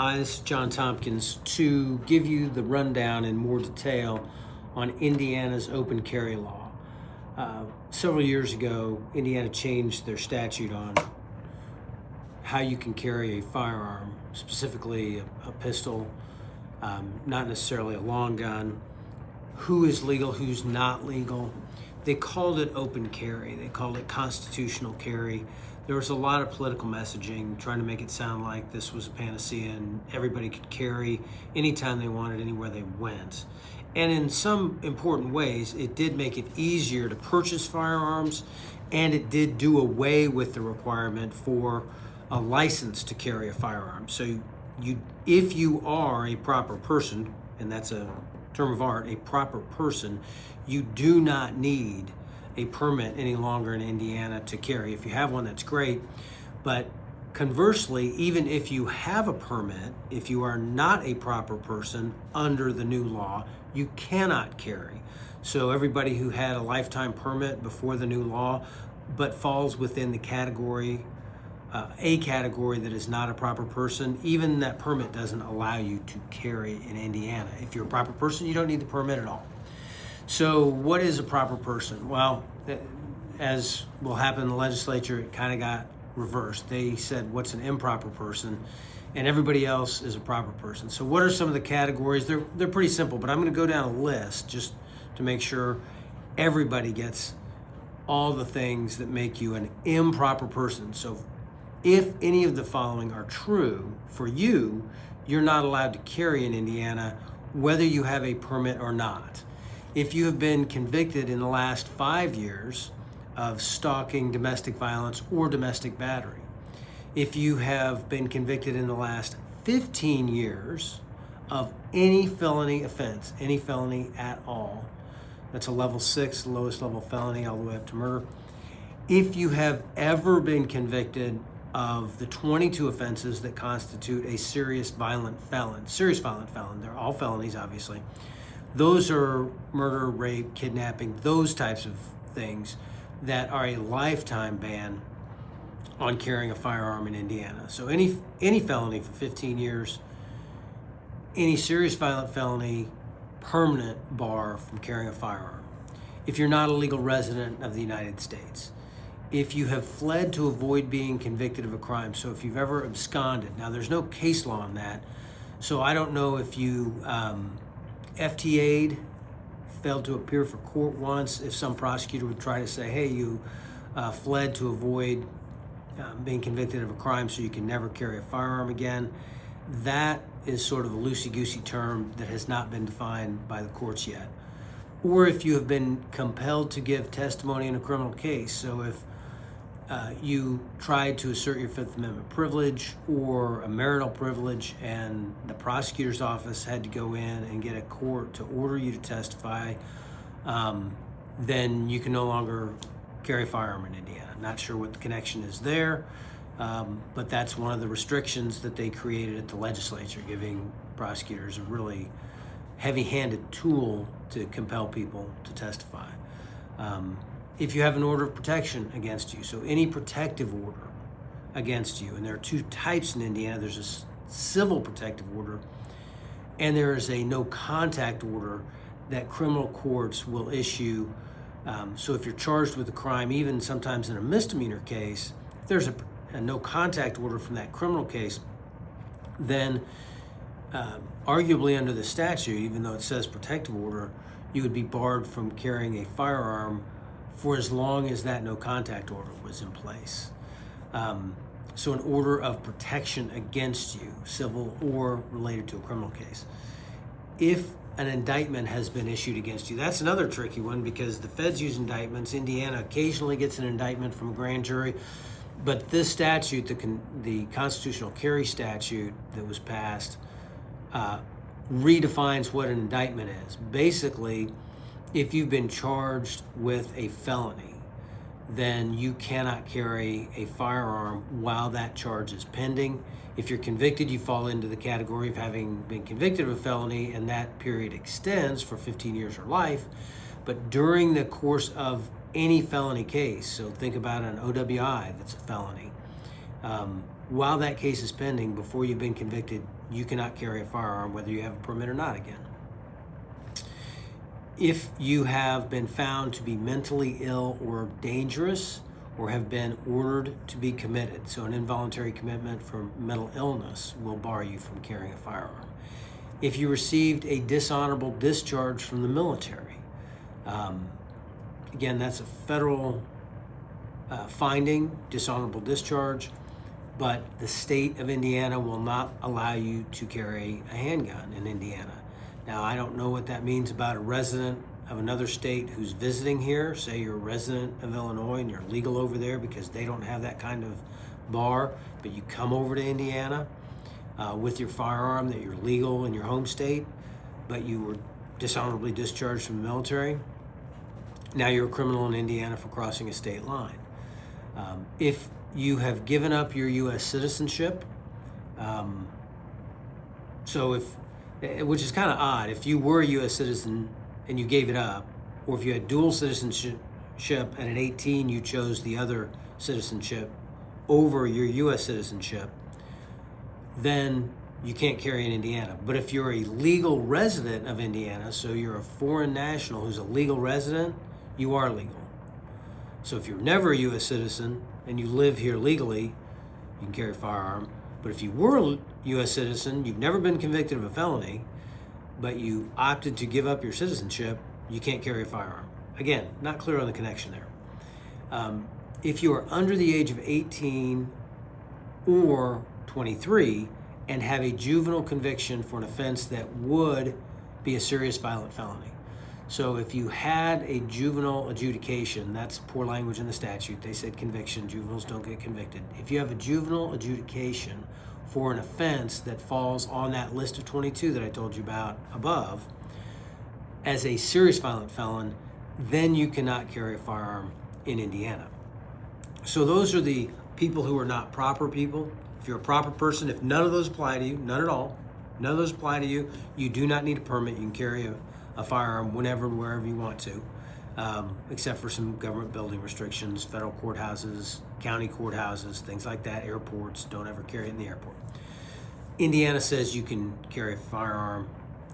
Hi, this is John Tompkins to give you the rundown in more detail on Indiana's open carry law. Several years ago, Indiana changed their statute on how you can carry a firearm, specifically a pistol, not necessarily a long gun, who is legal, who's not legal. They called it open carry. They called it constitutional carry. There was a lot of political messaging trying to make it sound like this was a panacea and everybody could carry anytime they wanted, anywhere they went. And in some important ways, it did make it easier to purchase firearms, and it did do away with the requirement for a license to carry a firearm. So if you are a proper person, and that's a term of art, a proper person, you do not need a permit any longer in Indiana to carry. If you have one, that's great. But conversely, even if you have a permit, if you are not a proper person under the new law, you cannot carry. So everybody who had a lifetime permit before the new law, but falls within the category, a category that is not a proper person, even that permit doesn't allow you to carry in Indiana. If you're a proper person, you don't need the permit at all. So what is a proper person? Well, as will happen in the legislature, it kind of got reversed. They said, what's an improper person? And everybody else is a proper person. So what are some of the categories? They're pretty simple, but I'm going to go down a list just to make sure everybody gets all the things that make you an improper person. So if any of the following are true for you, you're not allowed to carry in Indiana, whether you have a permit or not. If you have been convicted in the last 5 years of stalking, domestic violence, or domestic battery, if you have been convicted in the last 15 years of any felony offense, any felony at all, that's a level 6, lowest level felony, all the way up to murder. If you have ever been convicted of the 22 offenses that constitute a serious violent felon, they're all felonies, obviously. Those are murder, rape, kidnapping, those types of things that are a lifetime ban on carrying a firearm in Indiana. So any felony for 15 years, any serious violent felony, permanent bar from carrying a firearm. If you're not a legal resident of the United States, if you have fled to avoid being convicted of a crime, so if you've ever absconded, now there's no case law on that, so I don't know if you FTA'd, failed to appear for court once, if some prosecutor would try to say, hey, you fled to avoid being convicted of a crime so you can never carry a firearm again. That is sort of a loosey-goosey term that has not been defined by the courts yet. Or if you have been compelled to give testimony in a criminal case. So if you tried to assert your Fifth Amendment privilege or a marital privilege and the prosecutor's office had to go in and get a court to order you to testify, then you can no longer carry a firearm in Indiana. Not sure what the connection is there, but that's one of the restrictions that they created at the legislature, giving prosecutors a really heavy-handed tool to compel people to testify. If you have an order of protection against you, so any protective order against you, and there are two types in Indiana. There's a civil protective order, and there is a no contact order that criminal courts will issue. So if you're charged with a crime, even sometimes in a misdemeanor case, if there's a no contact order from that criminal case, then arguably under the statute, even though it says protective order, you would be barred from carrying a firearm for as long as that no contact order was in place. So an order of protection against you, civil or related to a criminal case. If an indictment has been issued against you, that's another tricky one because the feds use indictments. Indiana occasionally gets an indictment from a grand jury, but this statute, the constitutional carry statute that was passed, redefines what an indictment is. Basically, if you've been charged with a felony, then you cannot carry a firearm while that charge is pending. If you're convicted, you fall into the category of having been convicted of a felony, and that period extends for 15 years or life. But during the course of any felony case, so think about an OWI that's a felony, while that case is pending, before you've been convicted, you cannot carry a firearm whether you have a permit or not again. If you have been found to be mentally ill or dangerous, or have been ordered to be committed, so an involuntary commitment for mental illness will bar you from carrying a firearm. If you received a dishonorable discharge from the military, again, that's a federal finding, dishonorable discharge, but the state of Indiana will not allow you to carry a handgun in Indiana. Now, I don't know what that means about a resident of another state who's visiting here. Say you're a resident of Illinois and you're legal over there because they don't have that kind of bar, but you come over to Indiana with your firearm that you're legal in your home state, but you were dishonorably discharged from the military. Now you're a criminal in Indiana for crossing a state line. If you have given up your U.S. citizenship, which is kind of odd, if you were a U.S. citizen and you gave it up, or if you had dual citizenship and at 18 you chose the other citizenship over your U.S. citizenship, then you can't carry in Indiana. But if you're a legal resident of Indiana, so you're a foreign national who's a legal resident, you are legal. So if you're never a U.S. citizen and you live here legally, you can carry a firearm. But if you were a U.S. citizen, you've never been convicted of a felony, but you opted to give up your citizenship, you can't carry a firearm. Again, not clear on the connection there. If you are under the age of 18 or 23 and have a juvenile conviction for an offense that would be a serious violent felony. So if you had a juvenile adjudication, that's poor language in the statute. They said conviction, juveniles don't get convicted. If you have a juvenile adjudication for an offense that falls on that list of 22 that I told you about above, as a serious violent felon, then you cannot carry a firearm in Indiana. So those are the people who are not proper people. If you're a proper person, if none of those apply to you, none at all, none of those apply to you, you do not need a permit. You can carry a firearm whenever and wherever you want to, except for some government building restrictions, federal courthouses, county courthouses, things like that, airports, don't ever carry it in the airport. Indiana says you can carry a firearm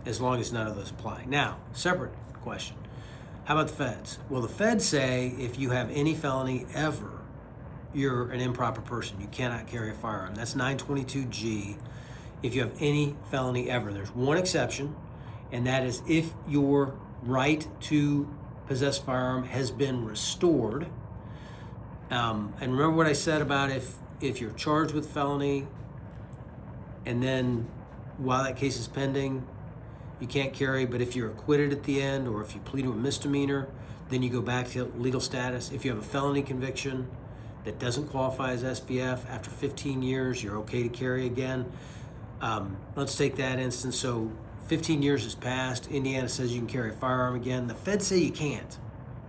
as long as none of those apply. Now, separate question. How about the feds? Well, the feds say if you have any felony ever, you're an improper person. You cannot carry a firearm. That's 922G. If you have any felony ever, there's one exception, and that is if your right to possess a firearm has been restored. And remember what I said about if you're charged with felony and then while that case is pending, you can't carry, but if you're acquitted at the end or if you plead to a misdemeanor, then you go back to legal status. If you have a felony conviction that doesn't qualify as SVF, after 15 years, you're okay to carry again. Let's take that instance. So 15 years has passed. Indiana says you can carry a firearm again. The feds say you can't.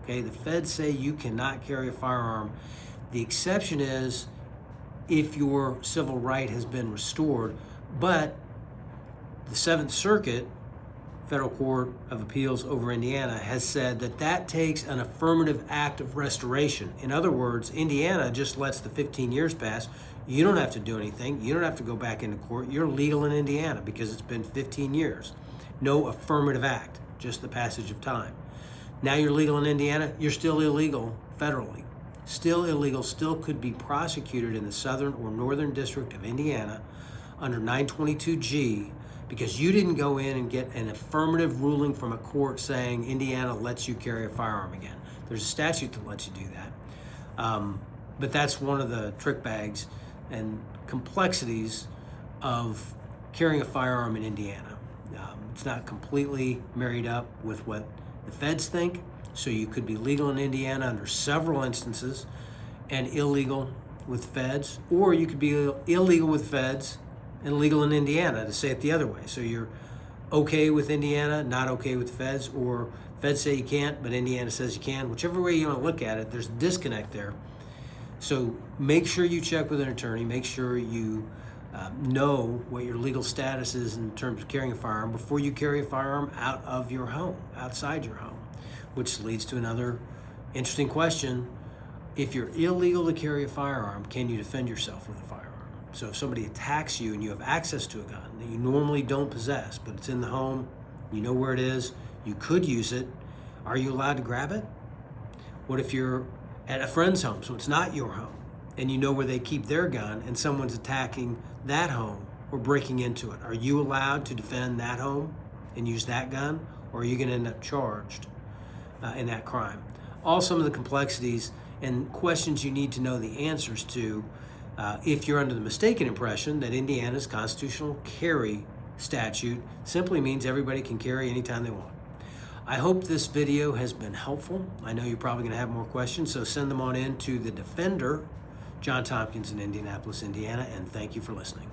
Okay, the feds say you cannot carry a firearm. The exception is if your civil right has been restored, but the Seventh Circuit, Federal Court of Appeals over Indiana, has said that that takes an affirmative act of restoration. In other words, Indiana just lets the 15 years pass. You don't have to do anything. You don't have to go back into court. You're legal in Indiana because it's been 15 years. No affirmative act, just the passage of time. Now you're legal in Indiana. You're still illegal federally. Still illegal, still could be prosecuted in the Southern or Northern District of Indiana under 922G because you didn't go in and get an affirmative ruling from a court saying Indiana lets you carry a firearm again. There's a statute that lets you do that. But that's one of the trick bags and complexities of carrying a firearm in Indiana. It's not completely married up with what the feds think, so you could be legal in Indiana under several instances and illegal with feds, or you could be illegal with feds and legal in Indiana, to say it the other way. So you're okay with Indiana, not okay with feds, or feds say you can't, but Indiana says you can. Whichever way you want to look at it, there's a disconnect there. So make sure you check with an attorney. Make sure you know what your legal status is in terms of carrying a firearm before you carry a firearm out of your home, outside your home, which leads to another interesting question. If you're illegal to carry a firearm, can you defend yourself with a firearm? So if somebody attacks you and you have access to a gun that you normally don't possess, but it's in the home, you know where it is, you could use it, are you allowed to grab it? What if you're at a friend's home, so it's not your home, and you know where they keep their gun and someone's attacking that home or breaking into it? Are you allowed to defend that home and use that gun, or are you going to end up charged in that crime? All some of the complexities and questions you need to know the answers to if you're under the mistaken impression that Indiana's constitutional carry statute simply means everybody can carry anytime they want. I hope this video has been helpful. I know you're probably going to have more questions, so send them on in to the Defender, John Tompkins in Indianapolis, Indiana, and thank you for listening.